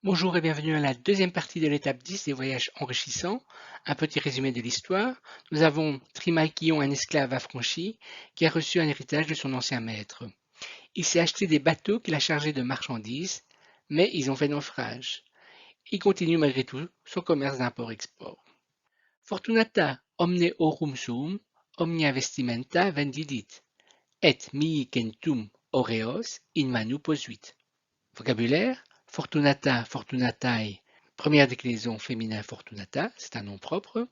Bonjour et bienvenue à la deuxième partie de l'étape 10 des voyages enrichissants. Un petit résumé de l'histoire. Nous avons Trimalchion, un esclave affranchi, qui a reçu un héritage de son ancien maître. Il s'est acheté des bateaux qu'il a chargés de marchandises, mais ils ont fait naufrage. Il continue malgré tout son commerce d'import-export. Fortunata omne aurum suum, omnia vestimenta vendidit, et mihi centum aureos in manu posuit. Vocabulaire, Fortunata, Fortunatae, première déclinaison féminin Fortunata, c'est un nom propre.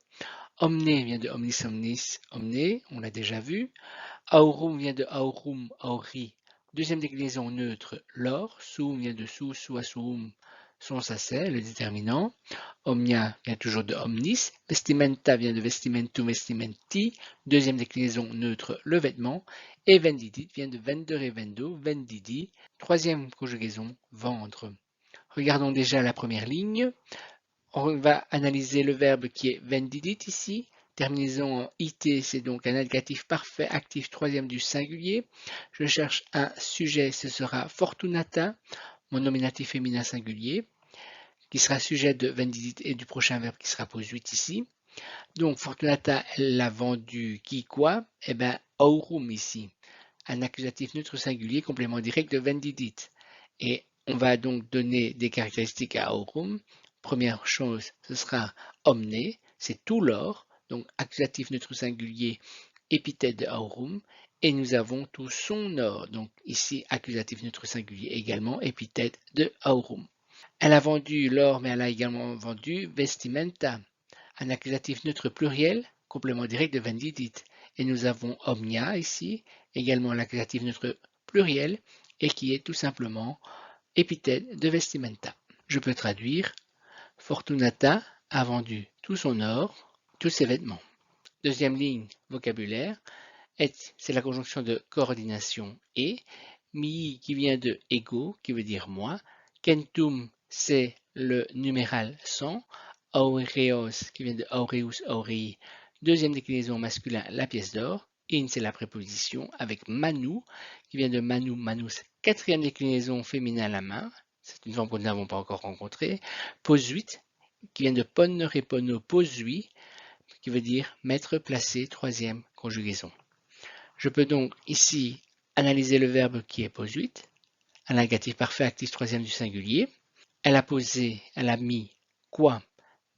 Omne vient de omnis omnis, omne, on l'a déjà vu. Aurum vient de aurum, auri, deuxième déclinaison neutre, l'or. Sum vient de sous, sua, suum, son sacet, le déterminant. Omnia vient toujours de omnis. Vestimenta vient de vestimentum, vestimenti, deuxième déclinaison neutre, le vêtement. Et vendidit vient de vendere et vendo, vendidi, troisième conjugaison, vendre. Regardons déjà la première ligne. On va analyser le verbe qui est vendidit ici. Terminaison en it, c'est donc un adjectif parfait actif troisième du singulier. Je cherche un sujet, ce sera fortunata, mon nominatif féminin singulier, qui sera sujet de vendidit et du prochain verbe qui sera posuit ici. Donc fortunata, elle l'a vendu qui quoi? Eh bien, aurum ici. Un accusatif neutre singulier complément direct de vendidit. Et on va donc donner des caractéristiques à aurum. Première chose, ce sera omne, c'est tout l'or, donc accusatif neutre singulier, épithète de aurum, et nous avons tout son or, donc ici accusatif neutre singulier également, épithète de aurum. Elle a vendu l'or, mais elle a également vendu vestimenta, un accusatif neutre pluriel, complément direct de vendidit. Et nous avons omnia ici, également l'accusatif neutre pluriel, et qui est tout simplement épithète de vestimenta. Je peux traduire Fortunata a vendu tout son or, tous ses vêtements. Deuxième ligne, vocabulaire. Et, c'est la conjonction de coordination et. Mi qui vient de ego, qui veut dire moi. Kentum, c'est le numéral 100. Aureos, qui vient de aureus, aurei. Deuxième déclinaison masculin, la pièce d'or. In, c'est la préposition avec manu, qui vient de manu, manus. Quatrième déclinaison féminin, la main. C'est une forme que nous n'avons pas encore rencontrée. Posuit, qui vient de ponnere, pono, posui, qui veut dire mettre, placer, troisième conjugaison. Je peux donc ici analyser le verbe qui est posuit, un négatif parfait actif troisième du singulier. Elle a posé, elle a mis quoi?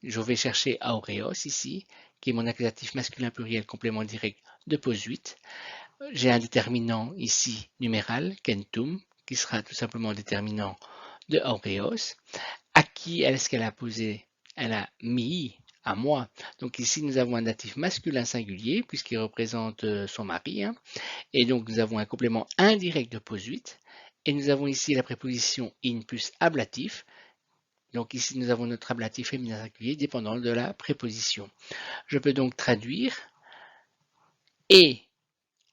Je vais chercher aureos ici, qui est mon accusatif masculin pluriel complément direct de posuit. J'ai un déterminant ici numéral, kentum, qui sera tout simplement déterminant de aureos. À qui est-ce qu'elle a posé? Elle a mis à moi. Donc ici, nous avons un datif masculin singulier, puisqu'il représente son mari. Et donc, nous avons un complément indirect de posuit. Et nous avons ici la préposition in plus ablatif. Donc ici, nous avons notre ablatif féminin singulier dépendant de la préposition. Je peux donc traduire. Et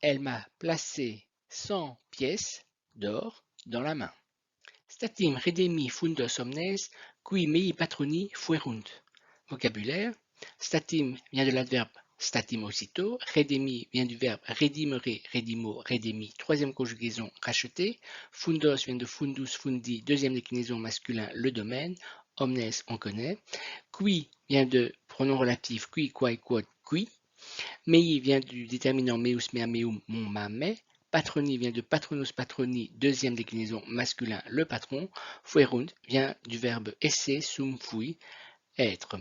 elle m'a placé 100 pièces d'or dans la main. Statim redemi fundos omnes, qui mei patroni fuerunt. Vocabulaire. Statim vient de l'adverbe statim aussitôt. Redemi vient du verbe redimere, redimo, redemi, troisième conjugaison racheter. Fundos vient de fundus, fundi, deuxième déclinaison masculin, le domaine. Omnes, on connaît. Qui vient de pronom relatif qui, quae, quod, qui. Mei vient du déterminant meus, mea, meum, mon, ma, me. Patroni vient de patronus, patroni, deuxième déclinaison masculin, le patron. Fuerunt vient du verbe esse, sum, fui, être.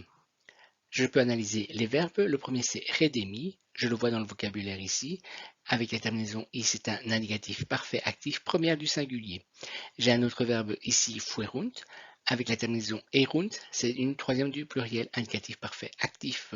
Je peux analyser les verbes. Le premier, c'est redemi. Je le vois dans le vocabulaire ici. Avec la terminaison i, c'est un indicatif parfait actif, première du singulier. J'ai un autre verbe ici, fuerunt. Avec la terminaison erunt, c'est une troisième du pluriel, indicatif parfait actif.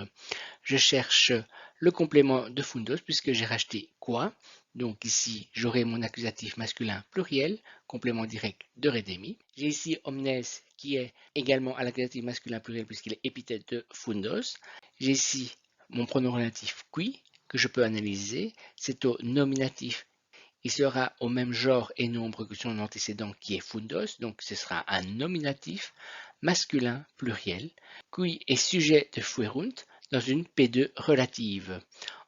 Je cherche le complément de fundos puisque j'ai racheté quoi. Donc ici, j'aurai mon accusatif masculin pluriel, complément direct de redemi. J'ai ici omnes qui est également à l'accusatif masculin pluriel puisqu'il est épithète de fundos. J'ai ici mon pronom relatif qui que je peux analyser. C'est au nominatif. Il sera au même genre et nombre que son antécédent qui est fundos, donc ce sera un nominatif masculin pluriel, qui est sujet de fuerunt dans une P2 relative.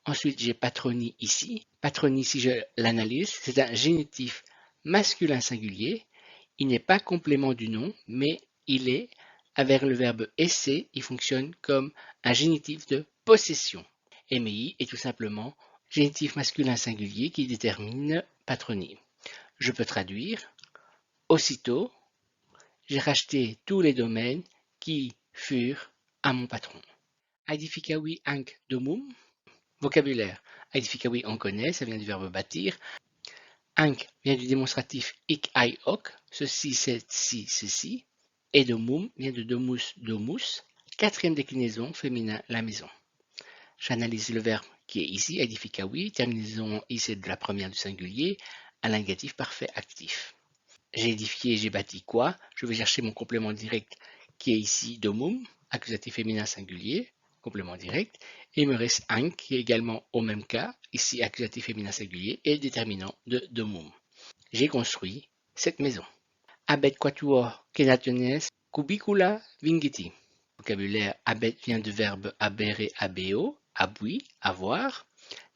Ensuite, j'ai patroni ici. Patroni, si je l'analyse, c'est un génitif masculin singulier. Il n'est pas complément du nom, mais il est, avec le verbe essayer, il fonctionne comme un génitif de possession. MI est tout simplement génitif masculin singulier qui détermine patronyme. Je peux traduire. Aussitôt, j'ai racheté tous les domaines qui furent à mon patron. Edificavi hanc domum. Vocabulaire. Edificavi, on connaît, ça vient du verbe bâtir. Hanc vient du démonstratif hic, ai, hoc. Ceci, c'est ci, ceci. Et domum vient de domus, domus. Quatrième déclinaison, féminin, la maison. J'analyse le verbe qui est ici, edificavi. Terminaison ici de la première du singulier à l'indicatif parfait actif. J'ai édifié, j'ai bâti quoi? Je vais chercher mon complément direct qui est ici domum, accusatif féminin singulier, complément direct, et il me reste hanc qui est également au même cas, ici accusatif féminin singulier et déterminant de domum. J'ai construit cette maison. Abet quatuor kenationes cubicula vingiti. Vocabulaire abet vient du verbe abere abeo, abui, avoir.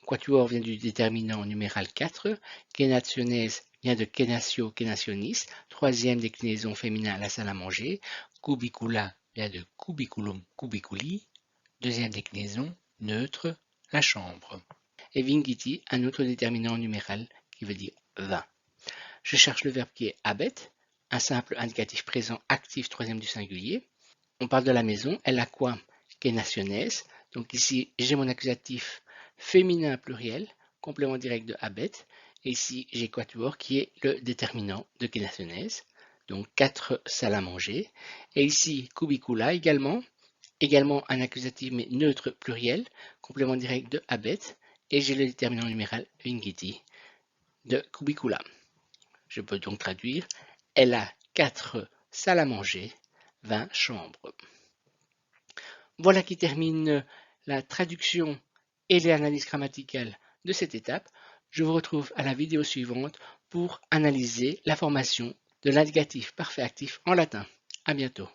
Quatuor vient du déterminant numéral 4. Kenationes vient de kenatio, kenationis. Troisième déclinaison féminin, la salle à manger. Cubicula vient de cubiculum, cubiculi. Deuxième déclinaison, neutre, la chambre. Et vingiti, un autre déterminant numéral qui veut dire 20. Je cherche le verbe qui est abet, un simple indicatif présent actif troisième du singulier. On parle de la maison, elle a quoi? Kenationes. Donc ici, j'ai mon accusatif féminin pluriel, complément direct de abet. Et ici, j'ai quatuor qui est le déterminant de kenationes. Donc 4 salles à manger. Et ici, cubicula également un accusatif mais neutre pluriel, complément direct de abet. Et j'ai le déterminant numéral vingiti de cubicula. Je peux donc traduire, elle a 4 salles à manger, 20 chambres. Voilà qui termine la traduction et l'analyse grammaticale de cette étape. Je vous retrouve à la vidéo suivante pour analyser la formation de l'indicatif parfait actif en latin. À bientôt.